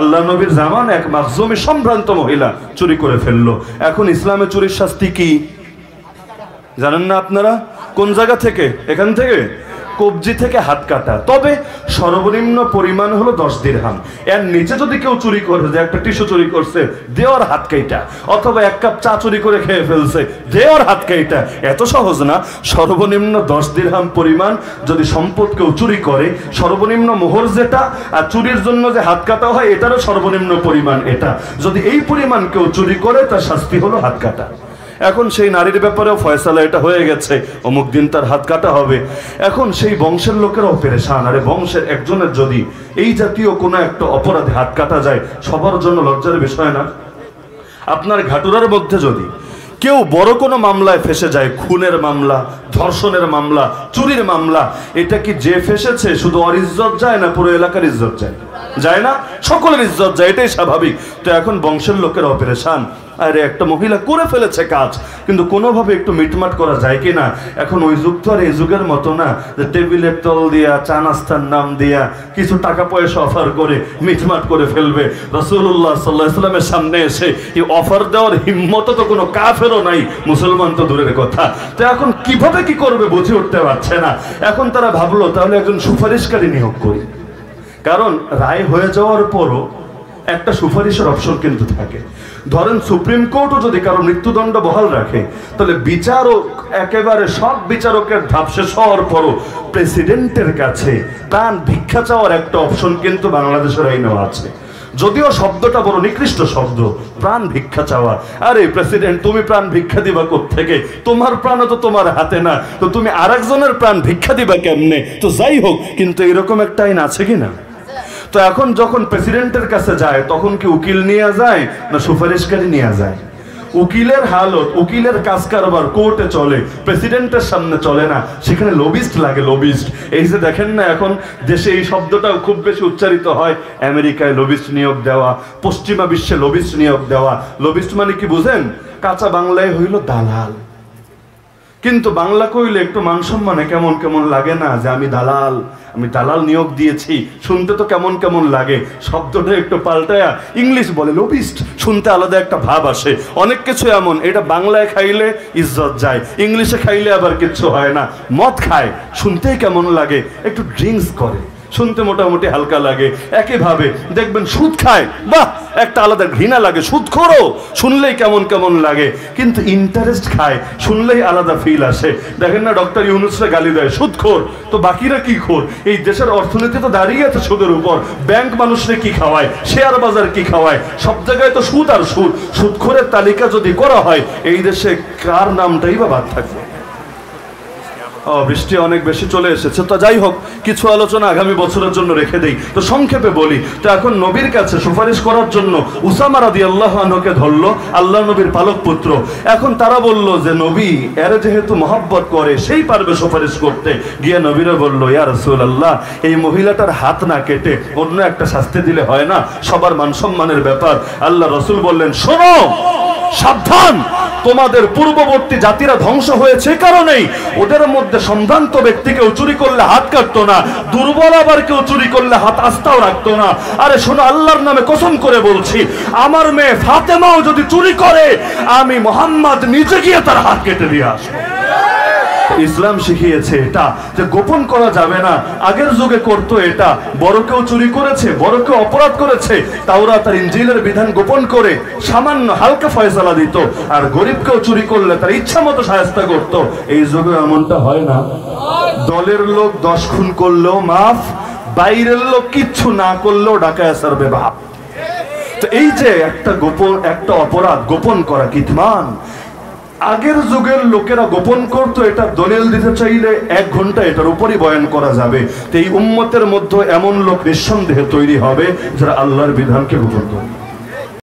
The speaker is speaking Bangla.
আল্লাহ নবীর জামান এক মাখজুমি সম্ভ্রান্ত মহিলা চুরি করে ফেললো। এখন ইসলামে চুরির শাস্তি কি জানেন না আপনারা? কোন জায়গা থেকে? এখান থেকে কবজি থেকে হাত কাটা। তবে সর্বনিম্ন পরিমাণ হলো 10 দিরহাম। এর নিচে যদি কেউ চুরি করে, যে একটা টিস্যু চুরি করছে, দেওয়ার হাত কাইটা, অথবা 1 কাপ চা চুরি করে খেয়ে ফেলছে, দেওয়ার হাত কাইটা। এত সহজ না। সর্বনিম্ন 10 দিরহাম পরিমাণ যদি সম্পদ কেউ চুরি করে, সর্বনিম্ন মোহর যেটা আর চুরির জন্য যে হাত কাটা হয় এটারও সর্বনিম্ন পরিমাণ এটা। যদি এই পরিমাণ কেউ চুরি করে তার শাস্তি হলো হাত কাটা। এখন সেই নারীর ব্যাপারেও ফয়সালা এটা হয়ে গেছে, অমুক দিন তার হাত কাটা হবে। এখন সেই বংশের লোকেরাও পেরেশান। আরে বংশের একজনের যদি এই জাতীয় কোনো একটা অপরাধে হাত কাটা যায়, সবার জন্য লজ্জার বিষয় না? আপনার ঘাটুরার মধ্যে যদি কেউ বড় কোনো মামলায় ফেসে যায়, খুনের মামলা, ধর্ষণের মামলা, চুরির মামলা, এটা কি যে ফেসেছে শুধু ওর ইজ্জত যায় না পুরো এলাকার ইজ্জত যায়? যায় না? সকলের ইজ্জত যায়, এটাই স্বাভাবিক। তো এখন বংশের লোকেরাও পেরেশান। আরে একটা মহিলা করে ফেলেছে কাজ, কিন্তু কোনোভাবে একটু মিটমাট করা যায় কিনা? এখন ওই যুগ তো আর এই যুগের মতো না যে টেবিলের তল দিয়া, চা নাস্তার নাম দিয়া কিছু টাকা পয়সা অফার করে মিটমাট করে ফেলবে। রাসূলুল্লাহ সাল্লাল্লাহু আলাইহি ওয়াসাল্লামের সামনে এসে এই অফার দেওয়ার হিম্মত তো কোনো কাফেরও নাই, মুসলমান তো দূরের কথা। তো এখন কিভাবে কি করবে বুঝে উঠতে পারছে না। এখন তারা ভাবলো তাহলে একজন সুপারিশকারী নিয়োগ করি। কারণ রায় হয়ে যাওয়ার পরও একটা সুপারিশের অপশন কিন্তু থাকে। ধরেন সুপ্রিম কোর্টও যদি কারো মৃত্যুদণ্ড বহাল রাখে, তাহলে বিচারক একেবারে সব বিচারকের ধাপ শেষ হওয়ার পরও প্রেসিডেন্টের কাছে প্রাণ ভিক্ষা চাওয়ার একটা অপশন কিন্তু বাংলাদেশের আইনেও আছে। যদিও শব্দটা বড় নিকৃষ্ট শব্দ, প্রাণ ভিক্ষা চাওয়া। আরে প্রেসিডেন্ট, তুমি প্রাণ ভিক্ষা দিবা কোত্থেকে? তোমার প্রাণও তো তোমার হাতে না, তো তুমি আরেকজনের প্রাণ ভিক্ষা দিবা কেমনে? তো যাই হোক, কিন্তু এরকম একটা আইন আছে কিনা? তো এখন যখন প্রেসিডেন্টের কাছে যায়, তখন কি উকিল নিয়ে যায় না সুপারিশকারী নিয়ে যায়? উকিলের হালত, উকিলের কাজ কারবার কোর্টে চলে, প্রেসিডেন্টের সামনে চলে না। সেখানে লবিস্ট লাগে, লবিস্ট। এই যে দেখেন না এখন দেশে এই শব্দটাও খুব বেশি উচ্চারিত হয়, আমেরিকায় লবিস্ট নিয়োগ দেওয়া, পশ্চিমা বিশ্বে লবিস্ট নিয়োগ দেওয়া। লবিস্ট মানে কি বুঝেন? কাঁচা বাংলায় হইল দালাল। কিন্তু বাংলা কইলে একটু মান সম্মানে কেমন কেমন লাগে না? যে আমি দালাল, আমি দালাল নিয়োগ দিয়েছি, শুনতে তো কেমন কেমন লাগে। শব্দটা একটু পাল্টায়া ইংলিশ বলে লবিস্ট, শুনতে আলাদা একটা ভাব আসে। অনেক কিছু এমন, এটা বাংলায় খাইলে ইজ্জত যায়, ইংলিশে খাইলে আবার কিচ্ছু হয় না। মদ খায়, শুনতেই কেমন লাগে, একটু ড্রিঙ্কস করে, শুনতে মোটামুটি হালকা লাগে। একইভাবে দেখবেন সুদ খায়, বাহ, একটা আলাদা ঘৃণা লাগে। সুদখোরও শুনলেই কেমন কেমন লাগে, কিন্তু ইন্টারেস্ট খায়, শুনলেই আলাদা ফিল আসে। দেখেন না ডক্টর ইউনূসরা গালি দেয় সুদখোর, তো বাকিরা কি খোর? এই দেশের অর্থনীতি তো দাঁড়িয়ে আছে সুদের উপর। ব্যাংক মানুষরে কি খাওয়ায়, শেয়ার বাজার কি খাওয়ায়, সব জায়গায় তো সুদ আর সুদ। সুদখোরের তালিকা যদি করা হয়, এই দেশে কার নামটাই বা বাদ থাকবে? বৃষ্টি অনেক বেশি চলে এসেছে। তো যাই হোক, কিছু আলোচনা আগামী বছরের জন্য রেখে দেই। তো সংক্ষেপে বলি, তো এখন নবীর কাছে সুপারিশ করার জন্য উসামা রাদিয়াল্লাহু আনহুকে ধরলো, আল্লাহ নবীর পালক পুত্র। এখন তারা বলল যে নবী এর যেহেতু মহব্বত করে, সেই পারবে সুপারিশ করতে। গিয়ে নবীরা বলল, ইয়া রাসূলুল্লাহ, এই মহিলাটার হাত না কেটে অন্য একটা শাস্তি দিলে হয় না? সবার মান সম্মানের ব্যাপার। আল্লাহ রাসূল বললেন, শোনো, সাবধান, তোমাদের পূর্ববর্তী জাতিরা ধ্বংস হয়েছে কারণেই ওদের মধ্যে সম্ভ্রান্ত ব্যক্তি কেউ চুরি করলে হাত কাটতো না, দুর্বল আবার কেউ চুরি করলে হাত আস্তাও রাখতো না। আরে শোনো, আল্লাহর নামে কসম করে বলছি, আমার মেয়ে ফাতেমাও যদি চুরি করে, আমি মুহাম্মদ নিজে গিয়ে তার হাত কেটে দিয়ে আসবো। ইসলাম শিখিয়েছে এটা যে গোপন করা যাবে না। আগের যুগে করতো এটা, বড় কেউ চুরি করেছে, বড় কেউ অপরাধ করেছে, তাওরাত আর ইনজিলের বিধান গোপন করে সামান্য হালকা ফয়সালা দিত। আর গরিব কেউ চুরি করলে তার ইচ্ছা মতো শায়েস্তা করত। এই যুগে এমনটা হয় না। দলের লোক 10 খুন করলেও মাফ, বাইরের লোক কিচ্ছু না করলেও ডাকায় সারবে বাপ। তো এই যে একটা গোপন, একটা অপরাধ গোপন করা কিতমান, আগের যুগের লোকেরা গোপন করতো। এটা দলিল দিতে চাইলে 1 ঘন্টা এটার উপরই বয়ান করা যাবে। তো এই উম্মতের মধ্যে এমন লোক নিঃসন্দেহে তৈরি হবে যারা আল্লাহর বিধানকে গোপন করবে।